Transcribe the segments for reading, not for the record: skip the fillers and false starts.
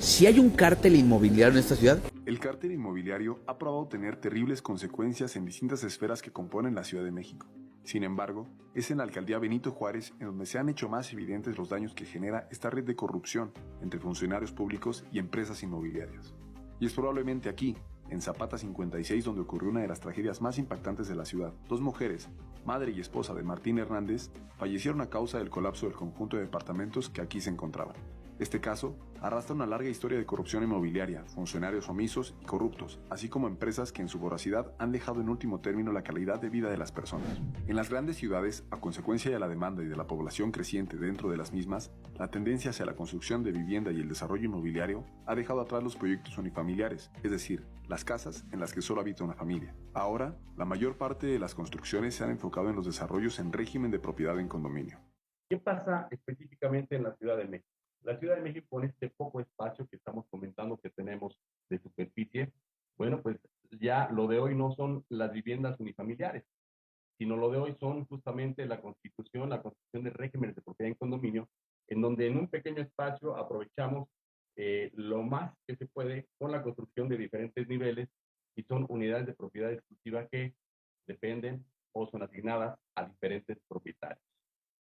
¿Si hay un cártel inmobiliario en esta ciudad? El cártel inmobiliario ha probado tener terribles consecuencias en distintas esferas que componen la Ciudad de México. Sin embargo, es en la alcaldía Benito Juárez en donde se han hecho más evidentes los daños que genera esta red de corrupción entre funcionarios públicos y empresas inmobiliarias. Y es probablemente aquí, en Zapata 56, donde ocurrió una de las tragedias más impactantes de la ciudad. Dos mujeres, madre y esposa de Martín Hernández, fallecieron a causa del colapso del conjunto de departamentos que aquí se encontraban. Este caso arrastra una larga historia de corrupción inmobiliaria, funcionarios omisos y corruptos, así como empresas que en su voracidad han dejado en último término la calidad de vida de las personas. En las grandes ciudades, a consecuencia de la demanda y de la población creciente dentro de las mismas, la tendencia hacia la construcción de vivienda y el desarrollo inmobiliario ha dejado atrás los proyectos unifamiliares, es decir, las casas en las que solo habita una familia. Ahora, la mayor parte de las construcciones se han enfocado en los desarrollos en régimen de propiedad en condominio. ¿Qué pasa específicamente en la Ciudad de México? La Ciudad de México, con este poco espacio que estamos comentando que tenemos de superficie, bueno, pues ya lo de hoy no son las viviendas unifamiliares, sino lo de hoy son justamente la constitución de regímenes de propiedad en condominio, en donde en un pequeño espacio aprovechamos lo más que se puede con la construcción de diferentes niveles y son unidades de propiedad exclusiva que dependen o son asignadas a diferentes propietarios.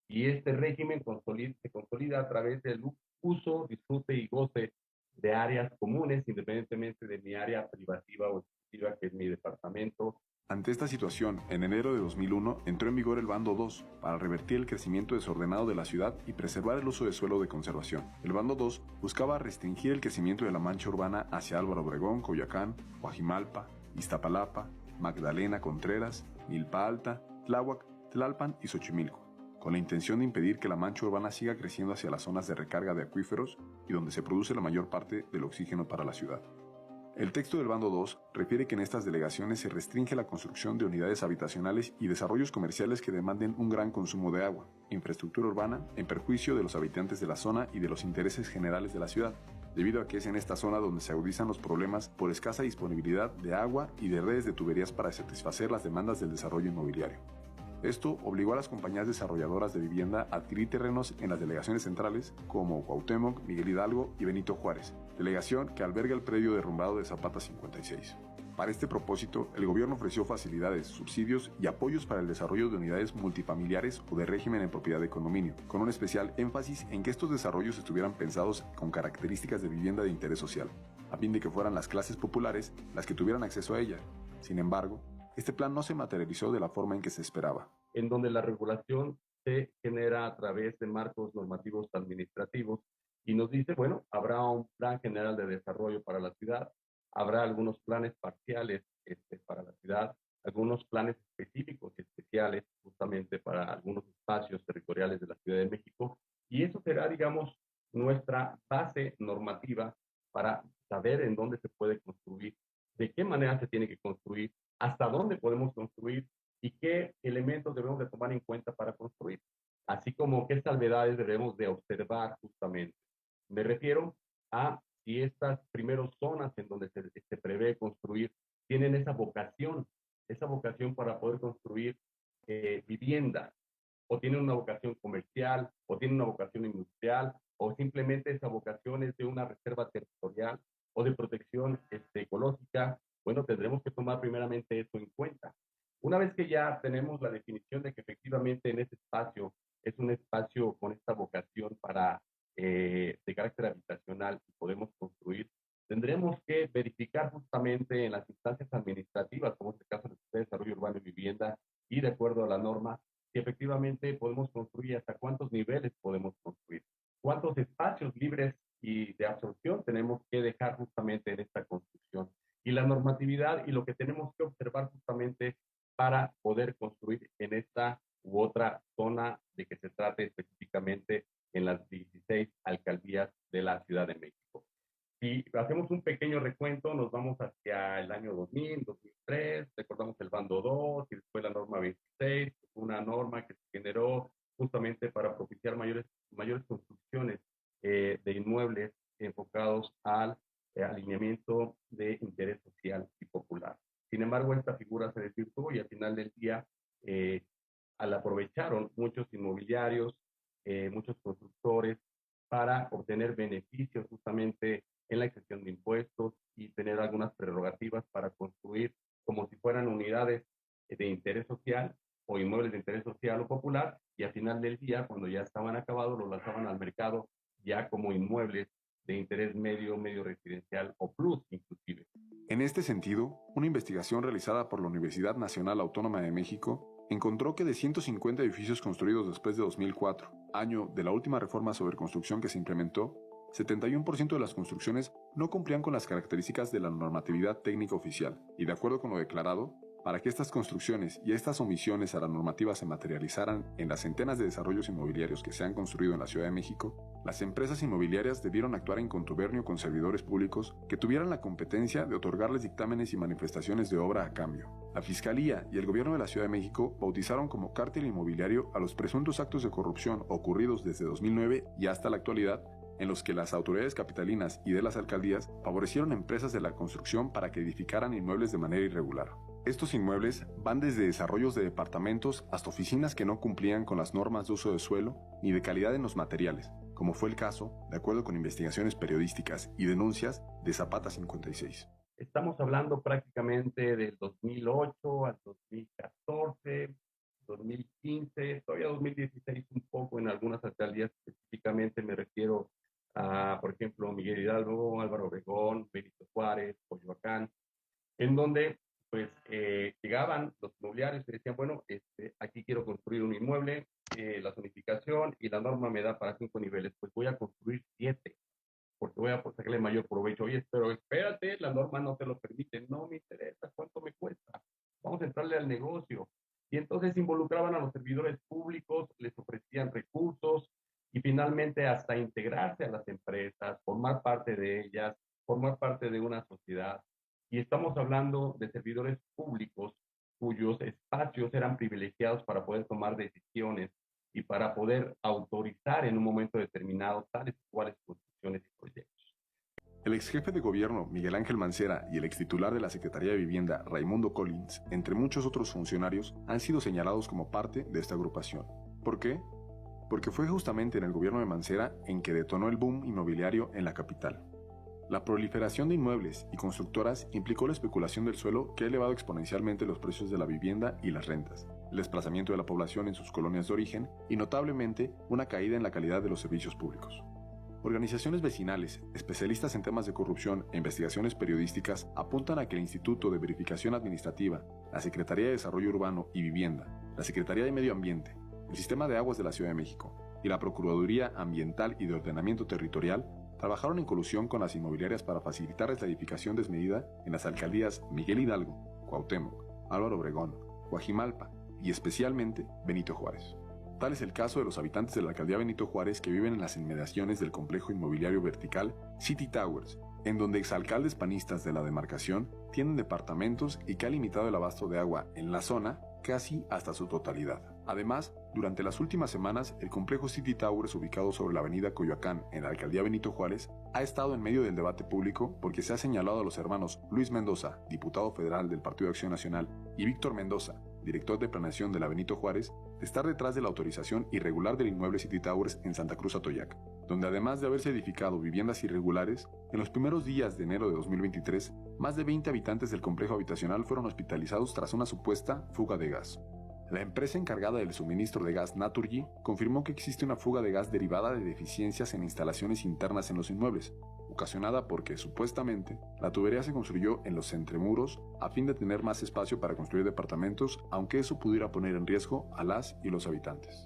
Y este régimen se consolida a través del uso, disfrute y goce de áreas comunes, independientemente de mi área privativa o exclusiva, que es mi departamento. Ante esta situación, en enero de 2001 entró en vigor el Bando 2 para revertir el crecimiento desordenado de la ciudad y preservar el uso de suelo de conservación. El Bando 2 buscaba restringir el crecimiento de la mancha urbana hacia Álvaro Obregón, Coyoacán, Coajimalpa, Iztapalapa, Magdalena Contreras, Milpa Alta, Tláhuac, Tlalpan y Xochimilco, con la intención de impedir que la mancha urbana siga creciendo hacia las zonas de recarga de acuíferos y donde se produce la mayor parte del oxígeno para la ciudad. El texto del Bando 2 refiere que en estas delegaciones se restringe la construcción de unidades habitacionales y desarrollos comerciales que demanden un gran consumo de agua, infraestructura urbana, en perjuicio de los habitantes de la zona y de los intereses generales de la ciudad, debido a que es en esta zona donde se agudizan los problemas por escasa disponibilidad de agua y de redes de tuberías para satisfacer las demandas del desarrollo inmobiliario. Esto obligó a las compañías desarrolladoras de vivienda a adquirir terrenos en las delegaciones centrales como Cuauhtémoc, Miguel Hidalgo y Benito Juárez, delegación que alberga el predio derrumbado de Zapata 56. Para este propósito, el gobierno ofreció facilidades, subsidios y apoyos para el desarrollo de unidades multifamiliares o de régimen en propiedad de condominio, con un especial énfasis en que estos desarrollos estuvieran pensados con características de vivienda de interés social, a fin de que fueran las clases populares las que tuvieran acceso a ella. Sin embargo, este plan no se materializó de la forma en que se esperaba. En donde la regulación se genera a través de marcos normativos administrativos y nos dice, bueno, habrá un plan general de desarrollo para la ciudad, habrá algunos planes parciales para la ciudad, algunos planes específicos y especiales justamente para algunos espacios territoriales de la Ciudad de México, y eso será, digamos, nuestra base normativa para saber en dónde se puede construir, de qué manera se tiene que construir, hasta dónde podemos construir y qué elementos debemos de tomar en cuenta para construir, así como qué salvedades debemos de observar justamente. Me refiero a si estas primeras zonas en donde se prevé construir tienen esa vocación para poder construir viviendas, o tienen una vocación comercial, o tienen una vocación industrial, o simplemente esa vocación es de una reserva territorial o de protección ecológica. Bueno, tendremos que tomar primeramente eso en cuenta. Una vez que ya tenemos la definición de que efectivamente en ese espacio es un espacio con esta vocación de carácter habitacional y podemos construir, tendremos que verificar justamente en las instancias administrativas, como es el caso de Desarrollo Urbano y Vivienda, y de acuerdo a la norma, si efectivamente podemos construir, hasta cuántos niveles podemos construir, cuántos espacios libres y de absorción tenemos que dejar justamente en esta construcción. Y la normatividad y lo que tenemos que observar justamente para poder construir en esta u otra zona de que se trate específicamente en las 16 alcaldías de la Ciudad de México. Si hacemos un pequeño recuento, nos vamos hacia el año 2000, 2003, recordamos el Bando 2 y después la norma 26, una norma que se generó justamente para propiciar mayores construcciones de inmuebles enfocados al alineamiento de interés social y popular. Sin embargo, esta figura se desvirtuó y al final del día al aprovecharon muchos inmobiliarios, muchos constructores para obtener beneficios justamente en la exención de impuestos y tener algunas prerrogativas para construir como si fueran unidades de interés social o inmuebles de interés social o popular, y al final del día, cuando ya estaban acabados, los lanzaban al mercado ya como inmuebles de interés medio, medio residencial o plus inclusive. En este sentido, una investigación realizada por la Universidad Nacional Autónoma de México encontró que de 150 edificios construidos después de 2004, año de la última reforma sobre construcción que se implementó, 71% de las construcciones no cumplían con las características de la normatividad técnica oficial, y de acuerdo con lo declarado, para que estas construcciones y estas omisiones a la normativa se materializaran en las centenas de desarrollos inmobiliarios que se han construido en la Ciudad de México, las empresas inmobiliarias debieron actuar en contubernio con servidores públicos que tuvieran la competencia de otorgarles dictámenes y manifestaciones de obra a cambio. La Fiscalía y el Gobierno de la Ciudad de México bautizaron como cártel inmobiliario a los presuntos actos de corrupción ocurridos desde 2009 y hasta la actualidad, en los que las autoridades capitalinas y de las alcaldías favorecieron empresas de la construcción para que edificaran inmuebles de manera irregular. Estos inmuebles van desde desarrollos de departamentos hasta oficinas que no cumplían con las normas de uso de suelo ni de calidad en los materiales, como fue el caso, de acuerdo con investigaciones periodísticas y denuncias de Zapata 56. Estamos hablando prácticamente del 2008 al 2014, 2015, todavía 2016 un poco en algunas alcaldías, específicamente me refiero a, por ejemplo, Miguel Hidalgo, Álvaro Obregón, Benito Juárez, Coyoacán, en donde pues llegaban los inmobiliarios y decían, bueno, aquí quiero construir un inmueble, la zonificación y la norma me da para 5 niveles, pues voy a construir 7, porque voy a sacarle mayor provecho. Oye, pero espérate, la norma no te lo permite, no me interesa, ¿cuánto me cuesta? Vamos a entrarle al negocio. Y entonces involucraban a los servidores públicos, les ofrecían recursos y finalmente hasta integrarse a las empresas, formar parte de ellas, formar parte de una sociedad. Y estamos hablando de servidores públicos cuyos espacios eran privilegiados para poder tomar decisiones y para poder autorizar en un momento determinado tales y cuales construcciones y proyectos. El ex jefe de gobierno Miguel Ángel Mancera y el ex titular de la Secretaría de Vivienda Raimundo Collins, entre muchos otros funcionarios, han sido señalados como parte de esta agrupación. ¿Por qué? Porque fue justamente en el gobierno de Mancera en que detonó el boom inmobiliario en la capital. La proliferación de inmuebles y constructoras implicó la especulación del suelo que ha elevado exponencialmente los precios de la vivienda y las rentas, el desplazamiento de la población en sus colonias de origen y notablemente una caída en la calidad de los servicios públicos. Organizaciones vecinales, especialistas en temas de corrupción e investigaciones periodísticas apuntan a que el Instituto de Verificación Administrativa, la Secretaría de Desarrollo Urbano y Vivienda, la Secretaría de Medio Ambiente, el Sistema de Aguas de la Ciudad de México y la Procuraduría Ambiental y de Ordenamiento Territorial trabajaron en colusión con las inmobiliarias para facilitarles la edificación desmedida en las alcaldías Miguel Hidalgo, Cuauhtémoc, Álvaro Obregón, Coajimalpa y especialmente Benito Juárez. Tal es el caso de los habitantes de la alcaldía Benito Juárez que viven en las inmediaciones del complejo inmobiliario vertical City Towers, en donde exalcaldes panistas de la demarcación tienen departamentos y que ha limitado el abasto de agua en la zona casi hasta su totalidad. Además, durante las últimas semanas, el complejo City Towers, ubicado sobre la avenida Coyoacán, en la alcaldía Benito Juárez, ha estado en medio del debate público porque se ha señalado a los hermanos Luis Mendoza, diputado federal del Partido de Acción Nacional, y Víctor Mendoza, director de planeación de la Benito Juárez, de estar detrás de la autorización irregular del inmueble City Towers en Santa Cruz Atoyac, donde además de haberse edificado viviendas irregulares, en los primeros días de enero de 2023, más de 20 habitantes del complejo habitacional fueron hospitalizados tras una supuesta fuga de gas. La empresa encargada del suministro de gas Naturgy confirmó que existe una fuga de gas derivada de deficiencias en instalaciones internas en los inmuebles, ocasionada porque, supuestamente, la tubería se construyó en los entremuros a fin de tener más espacio para construir departamentos, aunque eso pudiera poner en riesgo a las y los habitantes.